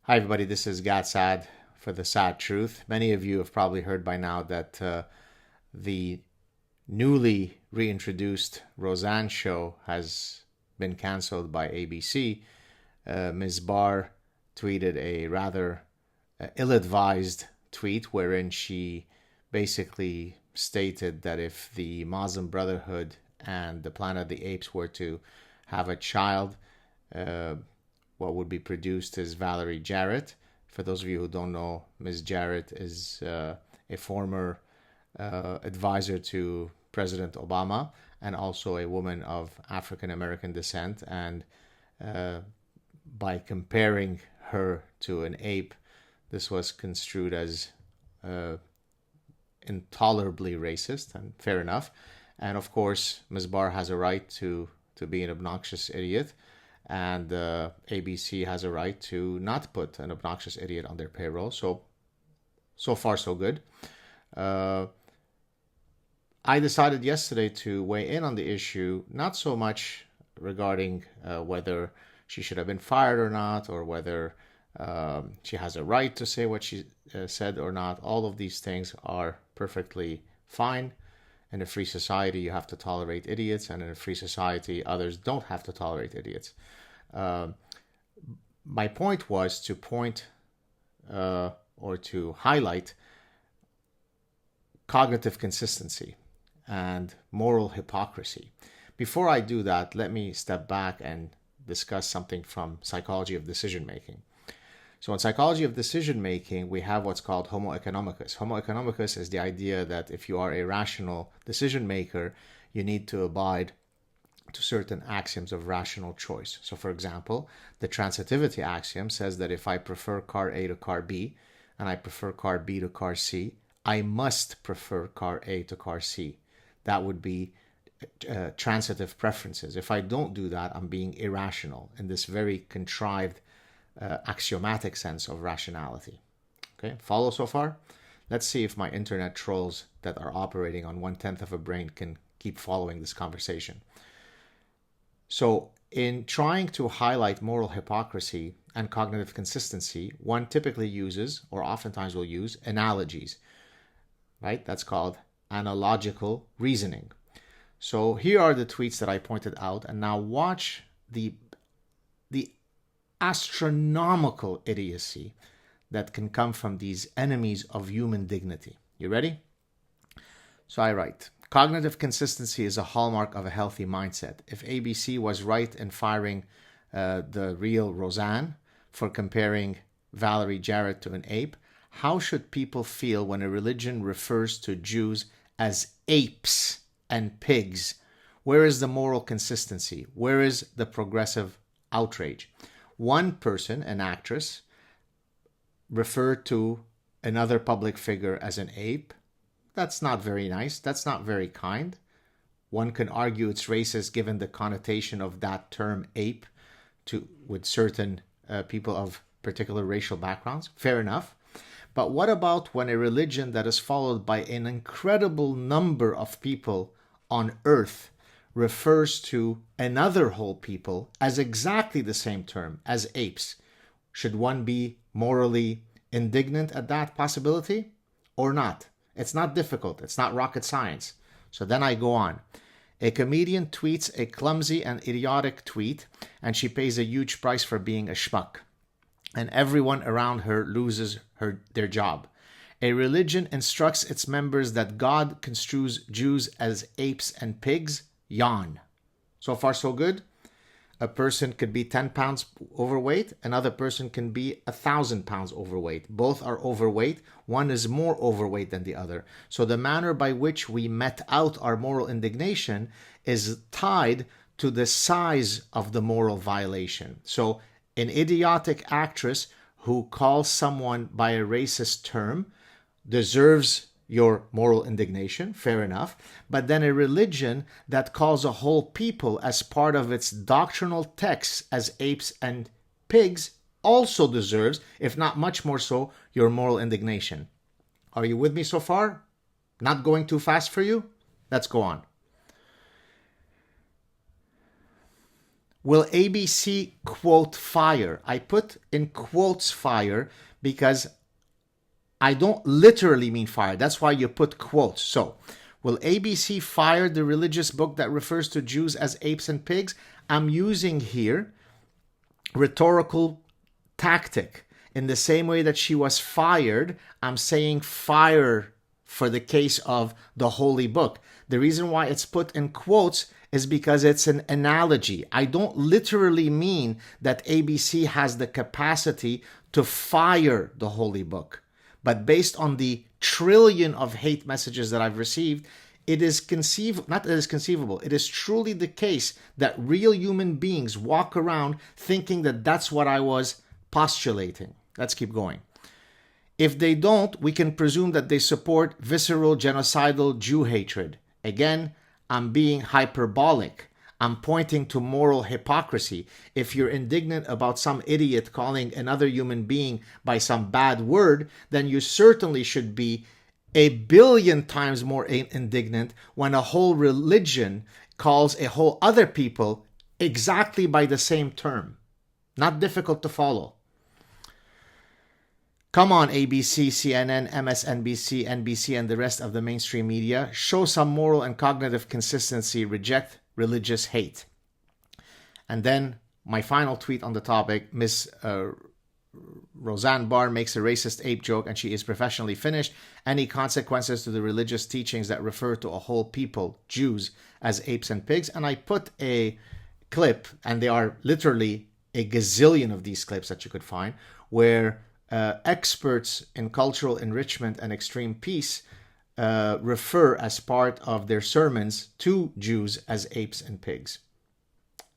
Hi, everybody. This is SAAD for the SAAD Truth. Many of you have probably heard by now that the newly reintroduced Roseanne show has been canceled by ABC. Ms. Barr tweeted a rather ill-advised tweet wherein she basically stated that if the Muslim Brotherhood and the Planet of the Apes were to have a child, what would be produced is Valerie Jarrett. For those of you who don't know, Ms. Jarrett is a former advisor to President Obama and also a woman of African American descent. And by comparing her to an ape, this was construed as intolerably racist, and fair enough. And of course, Ms. Barr has a right to be an obnoxious idiot. And ABC has a right to not put an obnoxious idiot on their payroll. So far, so good. I decided yesterday to weigh in on the issue, not so much regarding whether she should have been fired or not, or whether she has a right to say what she said or not. All of these things are perfectly fine. In a free society, you have to tolerate idiots, and in a free society, others don't have to tolerate idiots. My point was to point or to highlight cognitive consistency and moral hypocrisy. Before I do that, let me step back and discuss something from psychology of decision making. So in psychology of decision making, we have what's called homo economicus. Homo economicus is the idea that if you are a rational decision maker, you need to abide to certain axioms of rational choice. So for example, the transitivity axiom says that if I prefer car A to car B, and I prefer car B to car C, I must prefer car A to car C. That would be transitive preferences. If I don't do that, I'm being irrational in this very contrived axiomatic sense of rationality. Okay, follow so far? Let's see if my internet trolls that are operating on 1/10 of a brain can keep following this conversation. So in trying to highlight moral hypocrisy and cognitive consistency, one typically uses, or oftentimes will use, analogies, right? That's called analogical reasoning. So here are the tweets that I pointed out, and now watch the astronomical idiocy that can come from these enemies of human dignity. You ready? So I write, cognitive consistency is a hallmark of a healthy mindset. If ABC was right in firing the real Roseanne for comparing Valerie Jarrett to an ape, how should people feel when a religion refers to Jews as apes and pigs? Where is the moral consistency? Where is the progressive outrage? One person, an actress, referred to another public figure as an ape. That's not very nice. That's not very kind. One can argue it's racist given the connotation of that term ape with certain people of particular racial backgrounds. Fair enough. But what about when a religion that is followed by an incredible number of people on earth refers to another whole people as exactly the same term, as apes? Should one be morally indignant at that possibility or not? It's not difficult. It's not rocket science. So then I go on. A comedian tweets a clumsy and idiotic tweet, and she pays a huge price for being a schmuck. And everyone around her loses their job. A religion instructs its members that God construes Jews as apes and pigs. Yawn. So far, so good. A person could be 10 pounds overweight. Another person can be 1,000 pounds overweight. Both are overweight. One is more overweight than the other. So the manner by which we met out our moral indignation is tied to the size of the moral violation. So an idiotic actress who calls someone by a racist term deserves your moral indignation, fair enough. But then a religion that calls a whole people as part of its doctrinal texts as apes and pigs also deserves, if not much more so, your moral indignation. Are you with me so far? Not going too fast for you? Let's go on. Will ABC quote fire? I put in quotes fire because I don't literally mean fire. That's why you put quotes. So, will ABC fire the religious book that refers to Jews as apes and pigs? I'm using here rhetorical tactic. In the same way that she was fired, I'm saying fire for the case of the holy book. The reason why it's put in quotes is because it's an analogy. I don't literally mean that ABC has the capacity to fire the holy book. But based on the trillion of hate messages that I've received, it is conceivable. It is truly the case that real human beings walk around thinking that that's what I was postulating. Let's keep going. If they don't, we can presume that they support visceral, genocidal Jew hatred. Again, I'm being hyperbolic. I'm pointing to moral hypocrisy. If you're indignant about some idiot calling another human being by some bad word, then you certainly should be a billion times more indignant when a whole religion calls a whole other people exactly by the same term. Not difficult to follow. Come on, ABC, CNN, MSNBC, NBC, and the rest of the mainstream media. Show some moral and cognitive consistency. Reject religious hate. And then my final tweet on the topic, Miss Roseanne Barr makes a racist ape joke and she is professionally finished. Any consequences to the religious teachings that refer to a whole people, Jews, as apes and pigs? And I put a clip, and there are literally a gazillion of these clips that you could find, where experts in cultural enrichment and extreme peace refer as part of their sermons to Jews as apes and pigs.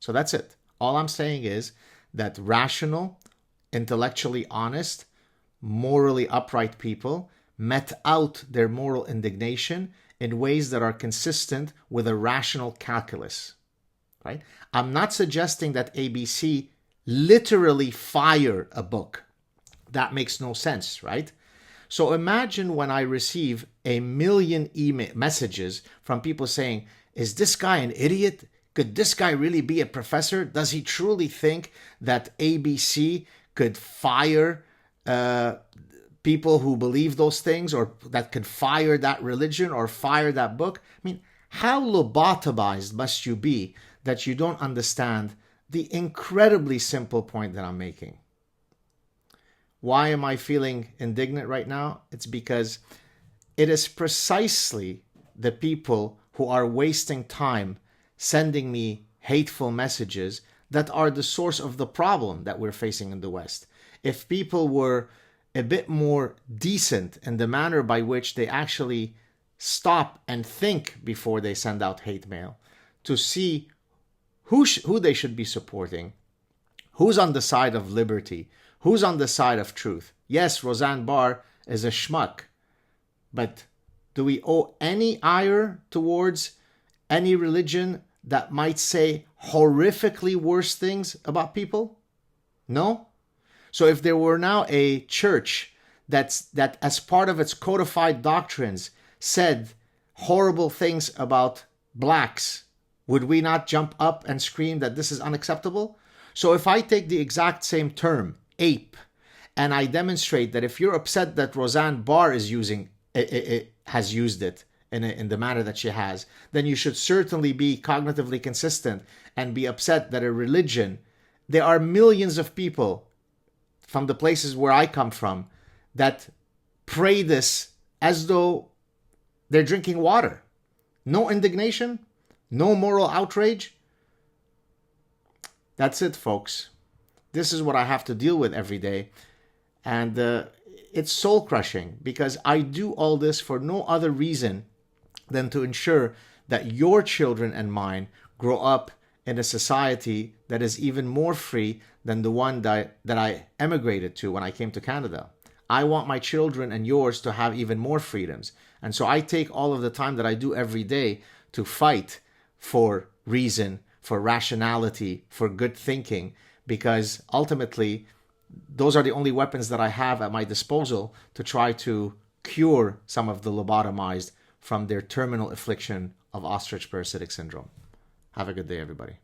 So that's it. All I'm saying is that rational, intellectually honest, morally upright people met out their moral indignation in ways that are consistent with a rational calculus. Right? I'm not suggesting that ABC literally fire a book. That makes no sense, right? So imagine when I receive a million email messages from people saying, is this guy an idiot? Could this guy really be a professor? Does he truly think that ABC could fire people who believe those things, or that could fire that religion or fire that book? I mean, how lobotomized must you be that you don't understand the incredibly simple point that I'm making? Why am I feeling indignant right now? It's because it is precisely the people who are wasting time sending me hateful messages that are the source of the problem that we're facing in the West. If people were a bit more decent in the manner by which they actually stop and think before they send out hate mail, to see who they should be supporting, who's on the side of liberty, who's on the side of truth. Yes, Roseanne Barr is a schmuck, but do we owe any ire towards any religion that might say horrifically worse things about people? No? So if there were now a church that as part of its codified doctrines said horrible things about blacks, would we not jump up and scream that this is unacceptable? So if I take the exact same term, ape, and I demonstrate that if you're upset that Roseanne Barr is has used it in the manner that she has, then you should certainly be cognitively consistent and be upset that a religion, there are millions of people from the places where I come from that pray this as though they're drinking water. No indignation, no moral outrage. That's it, folks. This is what I have to deal with every day. And it's soul-crushing because I do all this for no other reason than to ensure that your children and mine grow up in a society that is even more free than the one that I emigrated to when I came to Canada. I want my children and yours to have even more freedoms. And so I take all of the time that I do every day to fight for reason, for rationality, for good thinking, because ultimately those are the only weapons that I have at my disposal to try to cure some of the lobotomized from their terminal affliction of ostrich parasitic syndrome. Have a good day, everybody.